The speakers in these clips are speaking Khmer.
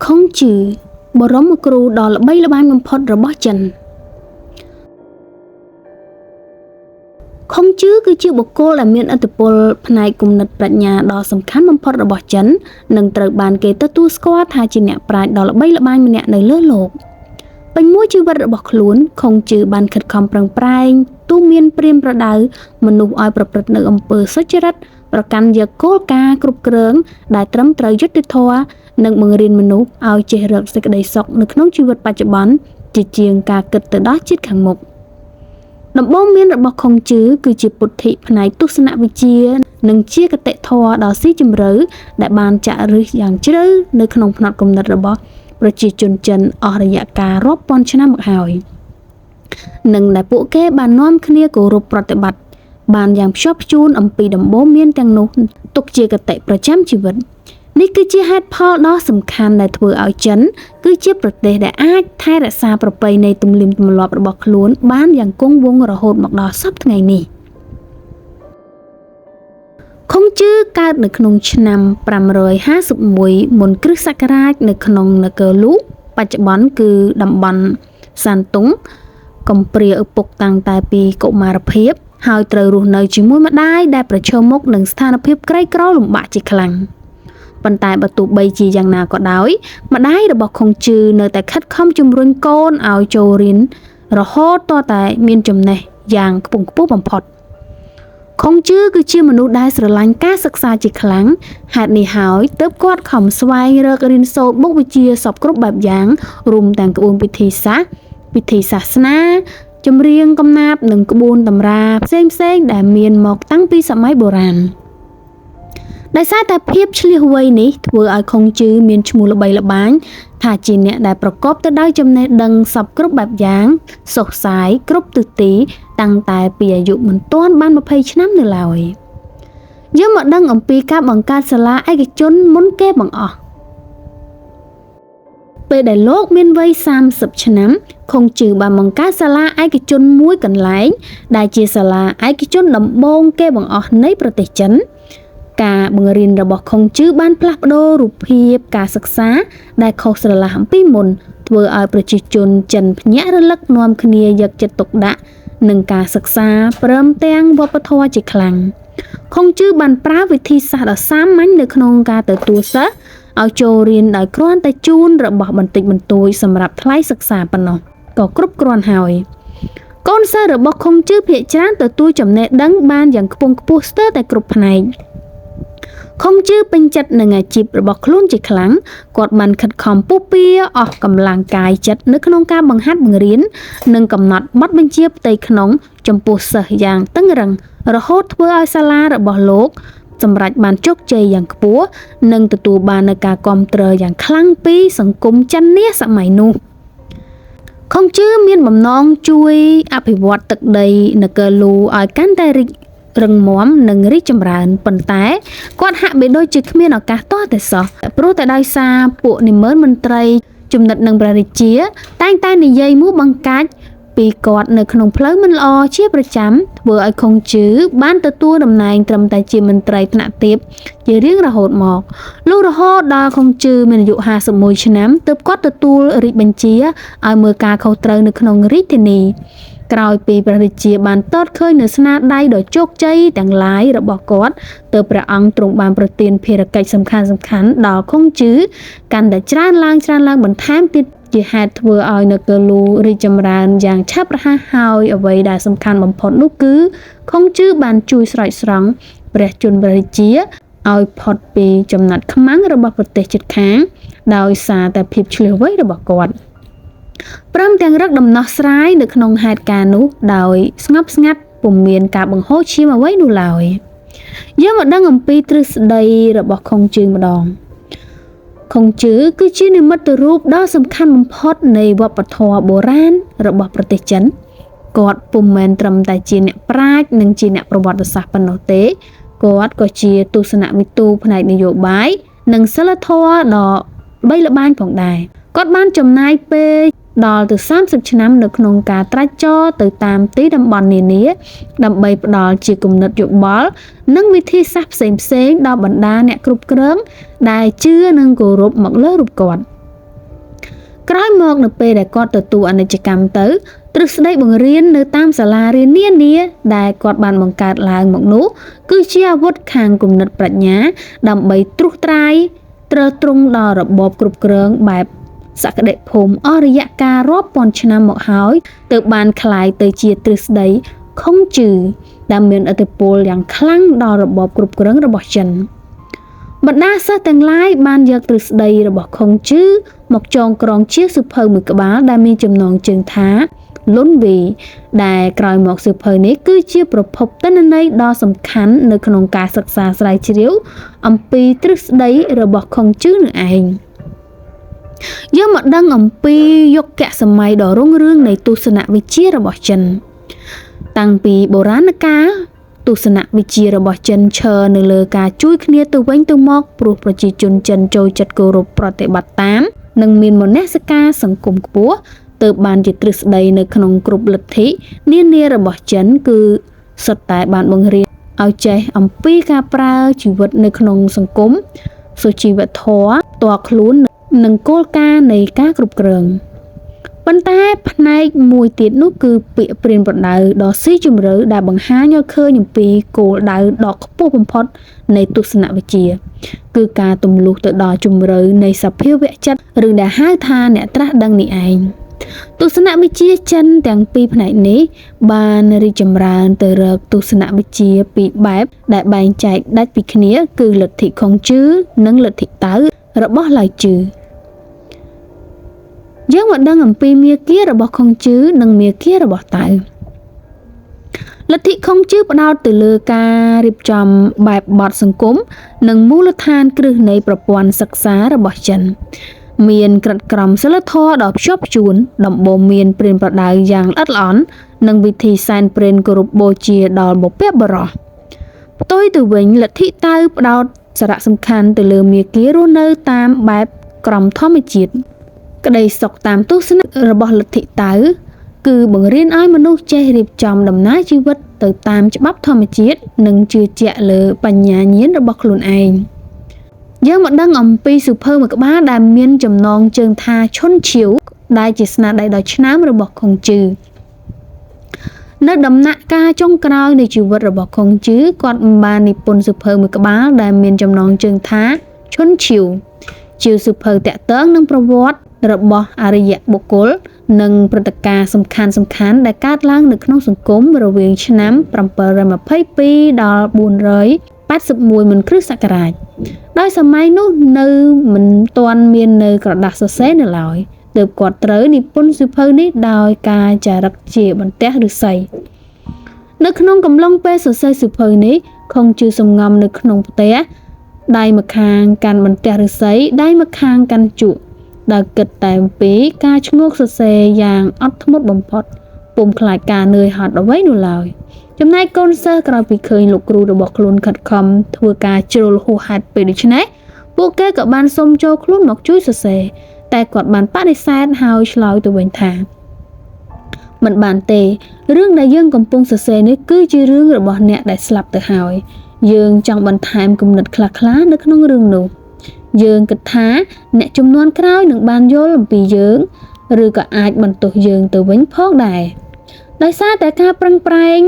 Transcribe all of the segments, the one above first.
ខុងជឺបរមគ្រូដ៏ល្បីល្បាញបំផុតរបស់ចិនខុងជឺគឺជាបុគ្គលដែលមានឥទ្ធិពលផ្នែកគំនិតប្រាជ្ញាដ៏សំខាន់បំផុតរបស់ចិននិងត្រូវបានគេទទួលស្គាល់ថាជាអ្នកប្រាជ្ញដ៏ល្បីល្បាញម្នាក់នៅលើលោកពេញមួយជីវិតរបស់ខ្លួនខុងជឺបានខិតខំប្រឹងប្រែងទូន្មានព្រាមប្រដៅមនុស្សឲ្យប្រព្រឹត្តនៅអំពើសុចរិតប្រកាន់យកគោលការណ៍គ្រប់គ្រងដែលត្រឹមត្រូវយុត្តិធម៌និងបង្រៀនមនុស្សឲ្យចេះរកសេចក្តីសុខនៅក្នុងជីវិតបច្ចុប្បន្នជាជាងការគិតទៅដល់ជាតិខាងមុខដំបូងមានរបស់ខុងជឺគឺជាពុទ្ធិផ្នែកទស្សនវិជ្ជានិងជាគតិធម៌ដ៏ស៊ីជម្រៅដែលបានចាក់ឫសយ៉ាងជ្រៅនៅក្នុងផ្នត់គំនិតរបស់ប្រជាជនចិនអស់រយៈកាលរាប់ពាន់ឆ្នាំមកហើយនិងដែលពួកគេបាននាំគ្នាគោរពប្រតិបត្តិបានយ៉ាងខ្ជាប់ខ្ជួនអំពីដំបូងមានទាំងនោះទុកជាគតិប្រចាំជីវិតនេះគឺជាហេតុផលដ៏សំខាន់ដែលធ្វើឲ្យចិនគឺជាប្រទេសដែលអាចថែរក្សាប្រពៃណីទំនៀមទម្លាប់របស់ខ្លួនបានយ៉ាងគង់វង្សរហូតមកដល់សព្វថ្ងៃនេះខុងជឺកើតនៅក្នុងឆ្នាំ551មុនគ្រិស្តសករាជនៅក្នុងនគរលូបច្ចុប្បន្នគឺតំបន់សានតុងកំព្រាឪពុកតាំងតែពីកុមារភាពហើយត្រូវរស់នៅជាមួយម្ដាយដែលប្រឈមមុខនឹងស្ថានភាពក្រីក្រលំបាកជាខ្លាំងប៉ុន្តែបើទោះបីជាយ៉ាងណាក៏ដោយម្ដាយរបស់ខុងជឺនៅតែខិតខំជំរុញកូនឲ្យចូលរៀនរហូតទាល់តែមានចំណេះយ៉ាងខ្ពង់ខ្ពស់បំផុតខុងជឺគឺជាមនុស្សដែលស្រឡាញ់ការសិក្សាជាខ្លាំងហេតុនេះហើយទើបគាត់ខំស្វែងរករៀនសូត្រមុខវិជ្ជាសពគ្រប់បែបយ៉ាងរួមទាំងក្បួនពិធីសាស្ត្រពិធីសាសនាចម្រៀងកំណាព្យនិងក្បួនតម្រាផ្សេងៗដែលមានមកតាំងពីសម័យបុរាណដោយសារតែភាពឆ្លៀសវៃនេះធ្វើឲ្យខុងជឺមានឈ្មោះល្បីល្បាញថាជាអ្នកដែលប្រកបទៅដោយចំណេះដឹងសពគ្រប់បែបយ៉ាងសុខសាយគ្រប់ទិសទីតាំងតែពីអាយុមិនទាន់បាន20ឆ្នាំនៅឡើយយើងមកដឹងអំពីការបង្កើតសាលាឯកជនមុនគេបង្អស់ពេលដែលលោកមានវ័យ30ឆ្នាំខុងជឺបានបង្កើតសាលាឯកជនមួយកន្លែងដែលជាសាលាឯកជនដំបូងគេបង្អស់នៃប្រទេសចិនការបង្រៀនរបស់ខុងជឺបានផ្លាស់ប្ដូររូបភាពការសិក្សាដែលខុសស្រឡះអំពីមុនធ្វើឲ្យប្រជាជនចិនភ្ញាក់រលឹកនាំគ្នាយកចិត្តទុកដាក់នឹងការសិក្សាព្រមទាំងវប្បធម៌ជាខ្លាំងខុងជឺបានប្រើវិធីសាស្ត្រដ៏សាមញ្ញនៅក្នុងការទទួលសិស្សឲ្យចូលរៀនដោយគ្រាន់តែជូនរបស់បន្តិចបន្តួចសម្រាប់ថ្លៃសិក្សាប៉ុណ្ណោះក៏គ្រប់គ្រាន់ហើយកូនសិស្សរបស់ខុងជឺភាគច្រើនទទួលចំណេះដឹងបានយ៉ាងខ្ពង់ខ្ពស់ស្ទើរតែគ្រប់ផ្នែកខុងជឺពេញចិត្តនឹងអាជីពរបស់ខ្លួនជាខ្លាំងគាត់បានខិតខំពុះពៀអស់កម្លាំងកាយចិត្តនៅក្នុងការបង្ហាត់បង្រៀននិងកំណត់បទបញ្ជាផ្ទៃក្នុងចំពោះសិស្សយ៉ាងតឹងរ៉ឹងរហូតធ្វើឲ្យសាលារបស់លោកសម្រេចបានជោគជ័យយ៉ាងខ្ពស់និងទទួលបាននូវការគាំទ្រយ៉ាងខ្លាំងពីសង្គមចិននាសម័យនោះខុងជឺមានបំណងជួយអភិវឌ្ឍទឹកដីនគរលូឲ្យកាន់តែរីករឹងមាំនិងរីកចម្រើនប៉ុន្តែគាត់ហាក់បីដូចជាគ្មានឱកាសទាល់តែសោះព្រោះតែដោយសារពួកនិមឺនមន្ត្រីជំនិតនឹងព្រះរាជាតែងតែនិយាយមួបង្កាច់ពីគាត់នៅក្នុងផ្លូវមិនល្អជាប្រចាំធ្វើឲ្យខុងជឺបានទទួលតំណែងត្រឹមតែជាមន្ត្រីថ្នាក់ទាបជារៀងរហូតមកលុះរហូតដល់ខុងជឺមានអាយុ51ឆ្នាំទើបគាត់ទទួលរាជបញ្ជាឲ្យមើលការខុសត្រូវនៅក្នុងរាជធានីក្រោយពីព្រះរាជាបានតតឃើញនៅស្នាដៃដ៏ជោគជ័យទាំងឡាយរបស់គាត់ទើបព្រះអង្គទ្រង់បានប្រទានភារកិច្ចសំខាន់ៗដល់ខុងជឺកាន់តែច្រើនឡើងបន្ថែមទៀតជាហេតុធ្វើឲ្យនគរលូរីកចម្រើនយ៉ាងឆាប់រហ័សហើយអ្វីដែលសំខាន់បំផុតនោះគឺខុងជឺបានជួយស្រោចស្រង់ព្រះជន្មព្រះរាជាឲ្យផុតពីចំណាត់ខ្មាំងរបស់ប្រទេសជិតខាងដោយសារតែភាពឆ្លៀសវៃរបស់គាត់ព្រមទាំងរកដំណោះស្រាយនៅក្នុងហេតុការណ៍នោះដោយស្ងប់ស្ងាត់ពុំមានការបង្ហូរឈាមអ្វីនោះឡើយយើងមកដឹងអំពីទ្រឹស្ដីរបស់ខុងជឺម្ដងខុងជឺគឺជានិមិត្តរូបដ៏សំខាន់បំផុតនៃវប្បធម៌បុរាណរបស់ប្រទេសចិនគាត់ពុំមែនត្រឹមតែជាអ្នកប្រាជ្ញនិងជាអ្នកប្រវត្តិសាស្ត្រប៉ុណ្ណោះទេគាត់ក៏ជាទស្សនវិទូផ្នែកនយោបាយនិងសិលធម៌ដ៏ល្បីល្បាញផងដែរគាត់បានចំណាយពេលដល់ទៅ30ឆ្នាំនៅក្នុងការត្រាច់ចរទៅតាមទីតំបន់នានាដើម្បីផ្ដល់ជាគំនិតយោបល់និងវិធីសាស្ត្រផ្សេងៗដល់បណ្ដាអ្នកគ្រប់គ្រងដែលជឿនិងគោរពមកលើរូបគាត់ ក្រោយមកនៅពេលដែលគាត់ទទួលអនិច្ចកម្មទៅទ្រឹស្ដីបង្រៀននៅតាមសាលារៀននានាដែលគាត់បានបង្កើតឡើងមកនោះគឺជាអាវុធខាងគំនិតប្រាជ្ញាដើម្បីត្រួសត្រាយទ្រើទ្រង់ដល់របបគ្រប់គ្រងបែបសក្តិភូមិអស់រយៈកាលរាប់ពាន់ឆ្នាំមកហើយទើបបានคล้ายទៅជាទ្រឹស្ដីខុងជឺដែលមានឥទ្ធិពលយ៉ាងខ្លាំងដល់របបគ្រប់គ្រងរបស់ចិនបណ្ដាសិស្សទាំងឡាយបានយកទ្រឹស្ដីរបស់ខុងជឺមកចងក្រងជាសៀវភៅមួយក្បាលដែលមានចំណងជើងថាលុនវីដែលក្រោយមកសៀវភៅនេះគឺជាប្រភពទិន្នន័យដ៏សំខាន់នៅក្នុងការសិក្សាស្រាវជ្រាវអំពីទ្រឹស្ដីរបស់ខុងជឺនឹងឯងយើងមកដឹងអំពីយុគសម័យដ៏រុងរឿងនៃទស្សនវិជ្ជារបស់ចិនតាំងពីបុរាណកាលទស្សនវិជ្ជារបស់ចិនឈរនៅលើការជួយគ្នាទៅវិញទៅមកព្រោះប្រជាជនចិនចូលចិត្តគោរពប្រតិបត្តិតាមនិងមានមនសិការសង្គមខ្ពស់ទើបបានជាទ្រឹស្ដីនៅក្នុងគ្រប់លទ្ធិនានារបស់ចិនគឺសុទ្ធតែបានបង្រៀនឲ្យចេះអំពីការប្រើជីវិតនៅក្នុងសង្គមសុជីវធម៌ផ្ទាល់ខ្លួននិងគោលការណ៍នៃការគ្រប់គ្រងប៉ុន្តែផ្នែកមួយទៀតនោះគឺពាក្យព្រានប្រដៅដ៏ស៊ីជម្រៅដែលបង្ហាញឲ្យឃើញអំពីគោលដៅដ៏ខ្ពស់បំផុតនៃទស្សនវិជ្ជាគឺការទម្លុះទៅដល់ជម្រៅនៃសភាវៈចិត្តឬដែលហៅថាអ្នកត្រាស់ដឹងនេះឯងទស្សនវិជ្ជាចិនទាំងពីរផ្នែកនេះបានរីកចម្រើនទៅរកទស្សនវិជ្ជាពីរបែបដែលបែងចែកដាច់ពីគ្នាគឺលទ្ធិខុងជឺនិងលទ្ធិតៅរបស់ឡៅជឺយើងមកដឹងអំពីមាគ៌ារបស់ខុងជឺនិងមាគ៌ារបស់តៅលទ្ធិខុងជឺផ្ដោតទៅលើការរៀបចំបែបបទសង្គមនិងមូលដ្ឋានគ្រឹះនៃប្រព័ន្ធសិក្សារបស់ចិនមានក្រិតក្រមសីលធម៌ដ៏ភ្ជាប់ភ្ជួនដំបូងមានព្រានប្រដៅយ៉ាងល្អិតល្អន់និងវិធីសែនព្រេនគោរពបូជាដល់បុព្វបុរសផ្ទុយទៅវិញលទ្ធិតៅផ្ដោតសារៈសំខាន់ទៅលើមាគ៌ារស់នៅតាមបែបក្រមធម្មជាតិក្តីសុខតាមទស្សនៈរបស់លទ្ធិតៅគឺបង្រៀនឲ្យមនុស្សចេះរៀបចំដំណើរជីវិតទៅតាមច្បាប់ធម្មជាតិនិងជឿជាក់លើបញ្ញាញាណរបស់ខ្លួនឯងយើងមកដឹងអំពីសៀវភៅមួយក្បាលដែលមានចំណងជើងថាឈុនឈៀវដែលជាស្នាដៃដ៏ឆ្នើមរបស់ខុងជឺនៅដំណាក់កាលចុងក្រោយនៃជីវិតរបស់ខុងជឺគាត់បាននិពន្ធសៀវភៅមួយក្បាលដែលមានចំណងជើងថាឈុនឈៀវជាសៀវភៅតាក់ទងនឹងប្រវត្តិរបស់អរិយបុគ្គលនិងព្រឹត្តិការណ៍សំខាន់ៗដែលកើតឡើងនៅក្នុងសង្គមរវាងឆ្នាំ722ដល់481មុនគ្រិស្តសករាជដោយសម័យនោះនៅមិនទាន់មាននៅក្រដាសសរសេរនៅឡើយទើបគាត់ត្រូវនិពន្ធសៀវភៅនេះដោយការចារឹកជាបន្ទះឫស្សីនៅក្នុងកំឡុងពេលសរសេរសៀវភៅនេះខុងជឺសំងំនៅក្នុងផ្ទះដៃម្ខាងកាន់បន្ទះឫស្សីដៃម្ខាងកាន់ជក់ដែលគិតតែអំពីការឈ្ងោកសរសេរយ៉ាងអត់ធ្មត់បំផុតពុំខ្លាចការនឿយហត់អ្វីនោះឡើយចំណែកកូនសិស្សក្រោយពីឃើញលោកគ្រូរបស់ខ្លួនខិតខំធ្វើការជ្រុលហួសហេតុពេលដូច្នេះពួកគេក៏បានសុំចូលខ្លួនមកជួយសរសេរតែគាត់បានបដិសេធហើយឆ្លើយទៅវិញថាមិនបានទេរឿងដែលយើងកំពុងសរសេរនេះគឺជារឿងរបស់អ្នកដែលស្លាប់ទៅហើយយើងចង់បន្ថែមគំនិតខ្លះៗនៅក្នុងរឿងនោះយើងគិតថាអ្នកជំនាន់ក្រោយនឹងបានយល់អំពីយើងឬក៏អាចបន្ទោសយើងទៅវិញផងដែរដោយសារតែការប្រឹងប្រែង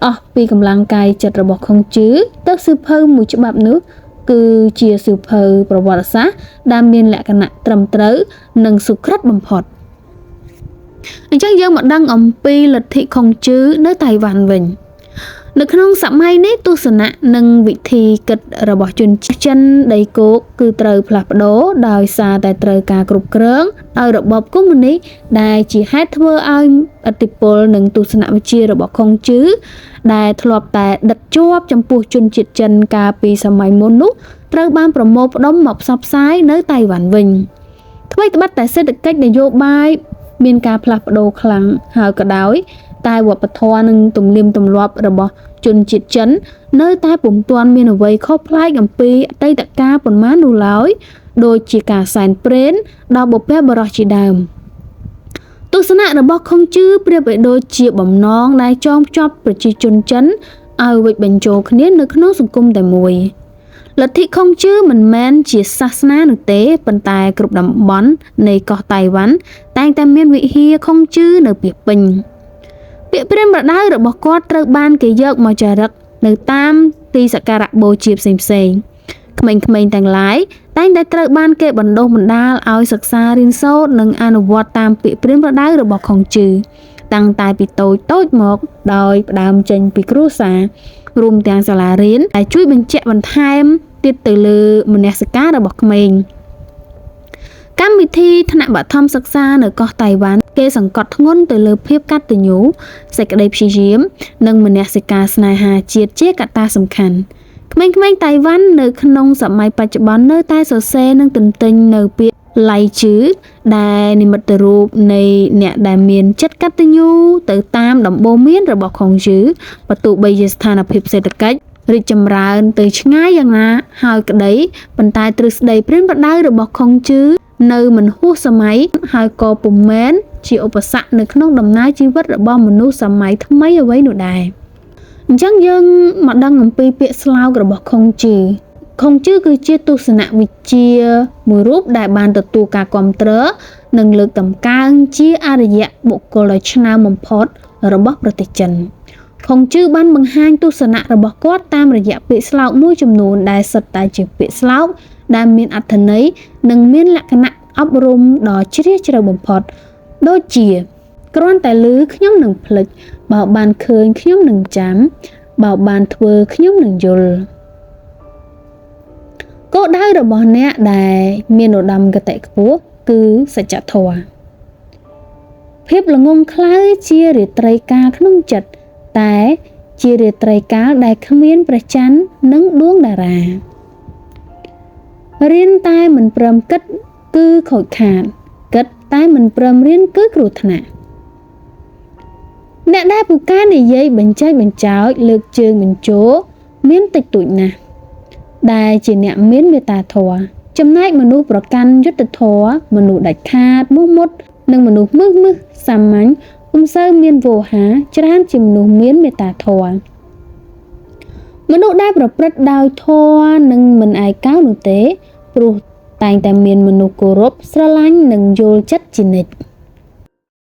អស់ពីកម្លាំងកាយចិត្តរបស់ខុងជឺទៅសៀវភៅមួយច្បាប់នោះគឺជាសៀវភៅប្រវត្តិសាស្ត្រដែលមានលក្ខណៈត្រឹមត្រូវនិងសុក្រិតបំផុតអញ្ចឹងយើងមកដឹងអំពីលទ្ធិខុងជឺនៅតៃវ៉ាន់វិញនៅក្នុងសម័យនេះទស្សនៈនិងវិធីគិតរបស់ជនចិនដីគោកគឺត្រូវផ្លាស់ប្ដូរដោយសារតែត្រូវការគ្រប់គ្រងដោយរបបកុម្មុយនីសដែលជាហេតុធ្វើឲ្យឥទ្ធិពលនិងទស្សនវិជ្ជារបស់ខុងជឺដែលធ្លាប់តែដិតជាប់ចំពោះជនជាតិចិនកាលពីសម័យមុននោះត្រូវបានប្រមូលផ្ដុំមកផ្សព្វផ្សាយនៅតៃវ៉ាន់វិញថ្មីត្បិតតែសេដ្ឋកិច្ចនយោបាយមានការផ្លាស់ប្ដូរខ្លាំងហើយក៏ដោយតែវប្បធម៌និងទំនៀមទម្លាប់របស់ជនជាតិចិននៅតែពុំទាន់មានអ្វីខុសប្លែកអំពីអតីតកាលប៉ុន្មាននោះឡើយដូចជាការសែនព្រេនដល់បុព្វបុរសជាដើមទស្សនៈរបស់ខុងជឺប្រៀបដូចជាបំណងដែលចងភ្ជាប់ប្រជាជនចិនឲ្យវិច្ចបញ្ចូលគ្នានៅក្នុងសង្គមតែមួយ លទ្ធិខុងជឿមិនមែនជាសាសនានោះទេប៉ុន្តែគ្រប់តំបន់នៃកោះតៃវ៉ាន់តែងតែមានវិហារខុងជឿនៅពាសពេញពាក្យព្រានប្រដៅរបស់គាត់ត្រូវបានគេយកមកចារឹកនៅតាមទីសក្ការៈបូជាផ្សេងៗក្មេងៗទាំងឡាយតែងតែត្រូវបានគេបណ្ដុះបណ្ដាលឲ្យសិក្សារៀនសូត្រនិងអនុវត្តតាមពាក្យព្រានប្រដៅរបស់ខុងជឿតាំងតែពីតូចមកដោយផ្ដើមចេញពីគ្រួសាររួមទាំងសាលារៀនដែលជួយបញ្ជាក់បន្ថែមទៀតទៅលើមនសិការរបស់ក្មេងកម្មវិធីថ្នាក់បឋមសិក្សានៅកោះតៃវ៉ាន់គេសង្កត់ធ្ងន់ទៅលើភាពកតញ្ញូសេចក្តីព្យាយាមនិងមនសិការស្នេហាជាតិជាកត្តាសំខាន់ក្មេងៗតៃវ៉ាន់នៅក្នុងសម័យបច្ចុប្បន្ននៅតែសរសេរនិងទន្ទិញនៅពាក្យឡៃជឺដែលនិមិត្តរូបនៃអ្នកដែលមានចិត្តកតញ្ញូទៅតាមដំបូន្មានរបស់ខុងជឿបើទោះបីជាស្ថានភាពសេដ្ឋកិច្ចរីកចម្រើនទៅឆ្ងាយយ៉ាងណាហើយក្តីប៉ុន្តែទ្រឹស្ដីព្រានប្រដៅរបស់ខុងជឿនៅមិនហួសសម័យហើយក៏ពុំមែនជាឧបសគ្គនៅក្នុងដំណើរជីវិតរបស់មនុស្សសម័យថ្មីអ្វីនោះដែរអញ្ចឹងយើងមកដឹងអំពីពាក្យស្លោករបស់ខុងជឿគឺជាទស្សនវិជ្ជាមួយរូបដែលបានទទួលការគាំទ្រនិងលើកតម្កើងជាអរិយបុគ្គលដ៏ឆ្នើមបំផុតរបស់ប្រទេសចិនខុងជឿបានបង្ហាញទស្សនៈរបស់គាត់តាមរយៈពាក្យស្លោកមួយចំនួនដែលសុទ្ធតែជាពាក្យស្លោកដែលមានអត្ថន័យនិងមានលក្ខណៈអប់រំដ៏ជ្រាលជ្រៅបំផុតដូចជាគ្រាន់តែឮខ្ញុំនឹងភ្លេចបើបានឃើញខ្ញុំនឹងចាំបើបានធ្វើខ្ញុំនឹងយល់គោលដៅរបស់អ្នកដែលមានឧត្តមគតិខ្ពស់គឺសច្ចធម៌ភាពល្ងង់ខ្លៅជារាត្រីកាលក្នុងចិត្តតែជារាត្រីកាលដែលគ្មានព្រះច័ន្ទនិងដួងតារារៀនតែមិនព្រមគិតគឺខូចខាតគិតតែមិនព្រមរៀនគឺគ្រោះថ្នាក់អ្នកដែលពូកែនិយាយបញ្ចេញបញ្ចោចលើកជើងបញ្ជោមានតិចតួចណាស់ដែលជាអ្នកមានមេត្តាធម៌ចំណែកមនុស្សប្រកាន់យុត្តិធម៌មនុស្សដាច់ខាតមុះមុតនិងមនុស្សមឹសសាមញ្ញពុំសូវមានវោហារច្រើនជាមនុស្សមានមេត្តាធម៌មនុស្សដែលប្រព្រឹត្តដោយធម៌នឹងមិនឯកោនោះទេព្រោះតែងតែមានមនុស្សគោរពស្រឡាញ់និងយល់ចិត្តជានិច្ច